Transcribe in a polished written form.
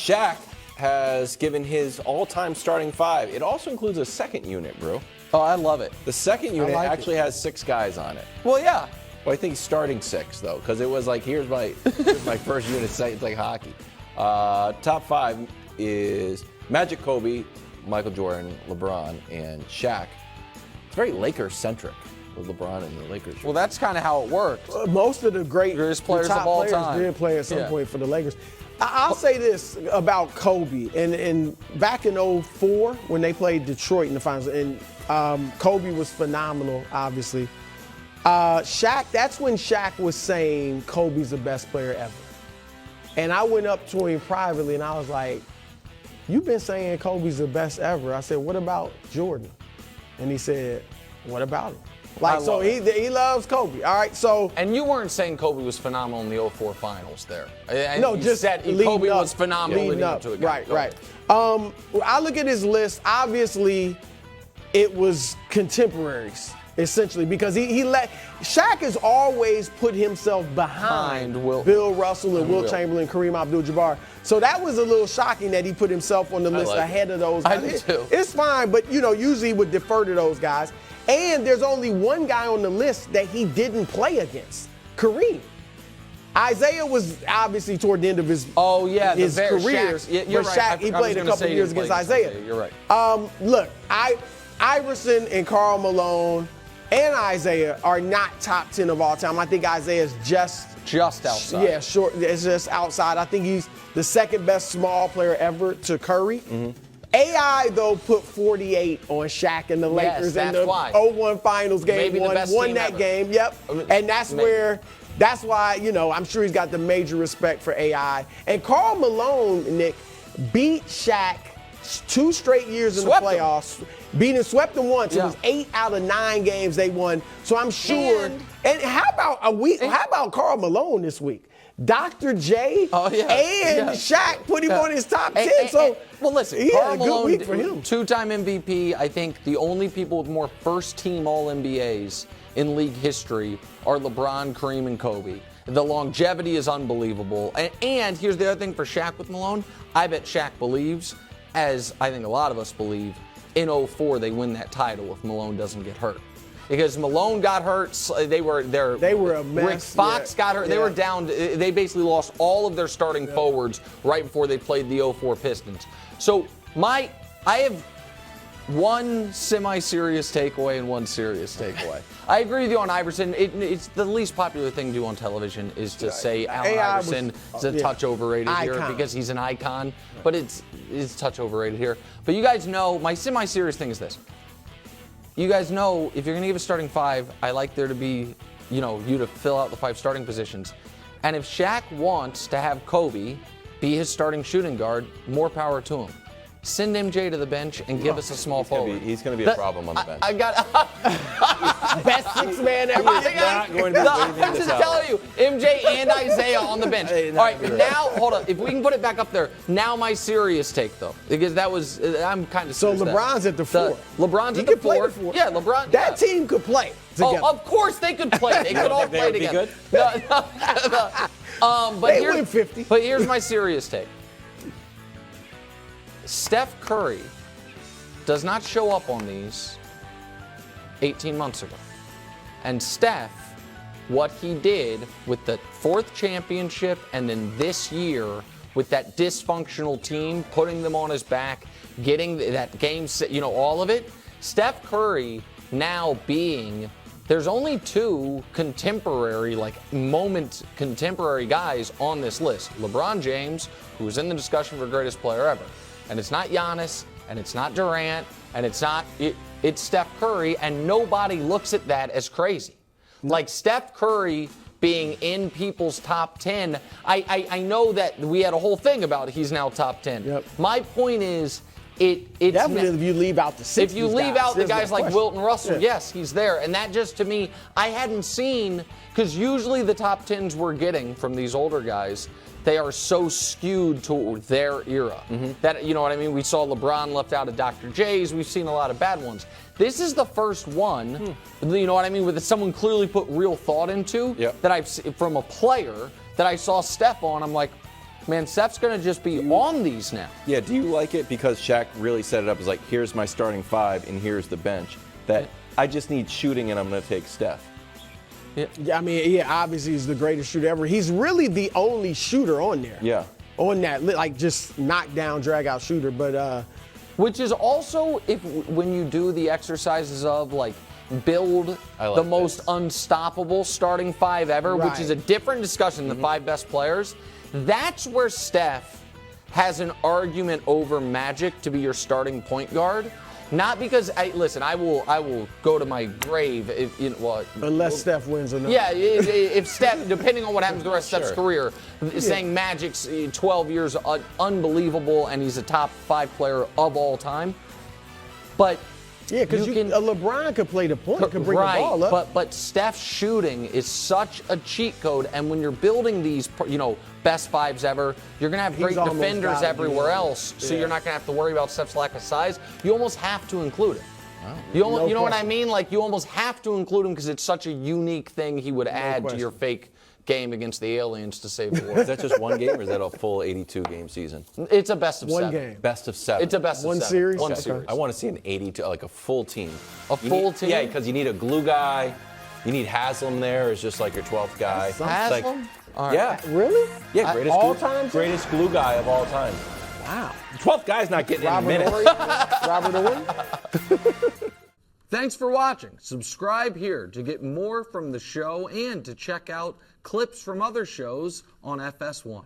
Shaq has given his all-time starting 5. It also includes a second unit, bro. Oh, I love it. The second unit actually has 6 guys on it. Well, yeah. Well, I think he's starting 6 though, because it was like here's my first unit. It's like hockey. Top 5 is Magic, Kobe, Michael Jordan, LeBron, and Shaq. It's very Lakers-centric with LeBron and the Lakers. Well, that's kind of how it worked. Most of the greatest players of all time did play at some point for the Lakers. I'll say this about Kobe, and back in 2004 when they played Detroit in the finals, and Kobe was phenomenal, obviously. Shaq, that's when Shaq was saying Kobe's the best player ever. And I went up to him privately and I was like, you've been saying Kobe's the best ever. I said, what about Jordan? And he said, what about him? Like, so he loves Kobe. All right, so. And you weren't saying Kobe was phenomenal in the 2004 finals there. No, just said Kobe was phenomenal leading up to it. Right. I look at his list, obviously it was contemporaries. Essentially, because Shaq has always put himself behind Bill Russell and Wilt Chamberlain, Kareem Abdul-Jabbar. So that was a little shocking that he put himself on the list ahead of those guys. I do too. It's fine, but usually he would defer to those guys. And there's only one guy on the list that he didn't play against, Kareem. Isaiah was obviously toward the end of his career. You're right. He played a couple years against Isaiah. You're right. Look, Iverson and Karl Malone and Isaiah are not top 10 of all time. I think Isaiah's just outside. Yeah, short. It's just outside. I think he's the second best small player ever to Curry. Mm-hmm. AI, though, put 48 on Shaq and the Lakers in the 0-1 finals game. Won that game. Yep. And that's why, I'm sure he's got the major respect for AI. And Karl Malone, Nick, beat Shaq 2 straight years in the playoffs. Swept them once. It was 8 out of 9 games they won. So I'm sure. And how about Karl Malone this week? Dr. J and Shaq put him on his top 10. Well, listen, Karl Malone, week for him. 2-time MVP. I think the only people with more first-team All-NBAs in league history are LeBron, Kareem, and Kobe. The longevity is unbelievable. And here's the other thing for Shaq with Malone. I bet Shaq believes, as I think a lot of us believe, in 2004 they win that title if Malone doesn't get hurt. Because Malone got hurt, they were a mess. Rick Fox got hurt. They were down. They basically lost all of their starting forwards right before they played the 2004 Pistons. So I have one semi-serious takeaway and one serious takeaway. I agree with you on Iverson. It's the least popular thing to do on television is to say Allen Iverson is a touch overrated here because he's an icon. But it's touch overrated here. But you guys know, my semi-serious thing is this. You guys know, if you're going to give a starting 5, I like there to be, you to fill out the 5 starting positions. And if Shaq wants to have Kobe be his starting shooting guard, more power to him. Send MJ to the bench and give us a small forward. He's going to be a problem on the bench. I got best 6 man ever. I'm just telling you, MJ and Isaiah on the bench. All right, now hold on. If we can put it back up there. Now my serious take though, because I'm kind of so LeBron's at the 4. LeBron's at the 4. Yeah, LeBron. That team could play together. Oh, of course they could play. They could all play together. They win 50. But here's my serious take. Steph Curry does not show up on these 18 months ago. And Steph, what he did with the 4th championship and then this year with that dysfunctional team, putting them on his back, getting that game set, all of it. Steph Curry now being, there's only 2 contemporary guys on this list. LeBron James, who's in the discussion for greatest player ever. And it's not Giannis, and it's not Durant, and it's Steph Curry, and nobody looks at that as crazy. Like Steph Curry being in people's top 10, I know that we had a whole thing about he's now top 10. Yep. My point is, it's definitely if you leave out the 60s if you leave out the guys like Wilt and Russell, yes, he's there. And that just, to me, I hadn't seen, because usually the top 10s we're getting from these older guys, they are so skewed to their era. Mm-hmm. That, you know what I mean? We saw LeBron left out of Dr. J's. We've seen a lot of bad ones. This is the first one, you know what I mean, with someone clearly put real thought into, that from a player that I saw Steph on, I'm like, man, Steph's going to just be on these now. Yeah, do you like it because Shaq really set it up as like, here's my starting 5 and here's the bench, that I just need shooting and I'm going to take Steph? Yeah, I mean, obviously he's the greatest shooter ever. He's really the only shooter on there. Yeah. On that, like, just knockdown, drag-out shooter. But which is also, when you do the exercises of, like, build the most unstoppable starting 5 ever, which is a different discussion than the 5 best players, that's where Steph has an argument over Magic to be your starting point guard. Not because, listen, I will go to my grave if unless Steph wins or not. Yeah, if Steph, depending on what happens the rest of Steph's career, saying Magic's 12 years unbelievable and he's a top 5 player of all time. But yeah, because LeBron could play the point, could bring the ball up. But Steph's shooting is such a cheat code, and when you're building these, best 5s ever, you're going to have great defenders everywhere else, so you're not going to have to worry about Steph's lack of size. You almost have to include it. Wow. You know what I mean? Like, you almost have to include him because it's such a unique thing he would add to your fake game against the aliens to save the world. Is that just one game, or is that a full 82-game season? It's a best of 7. One game. Best of 7. It's a best of 7. Series? One series. I want to see an 82, like a full team. A full team? Yeah, because you need a glue guy. You need Haslam there as just like your 12th guy. Haslam? Like, yeah. Really? Yeah, greatest glue guy of all time. Wow. The 12th guy's not getting in a minute. Robert Ory? Thanks for watching. Subscribe here to get more from the show and to check out clips from other shows on FS1.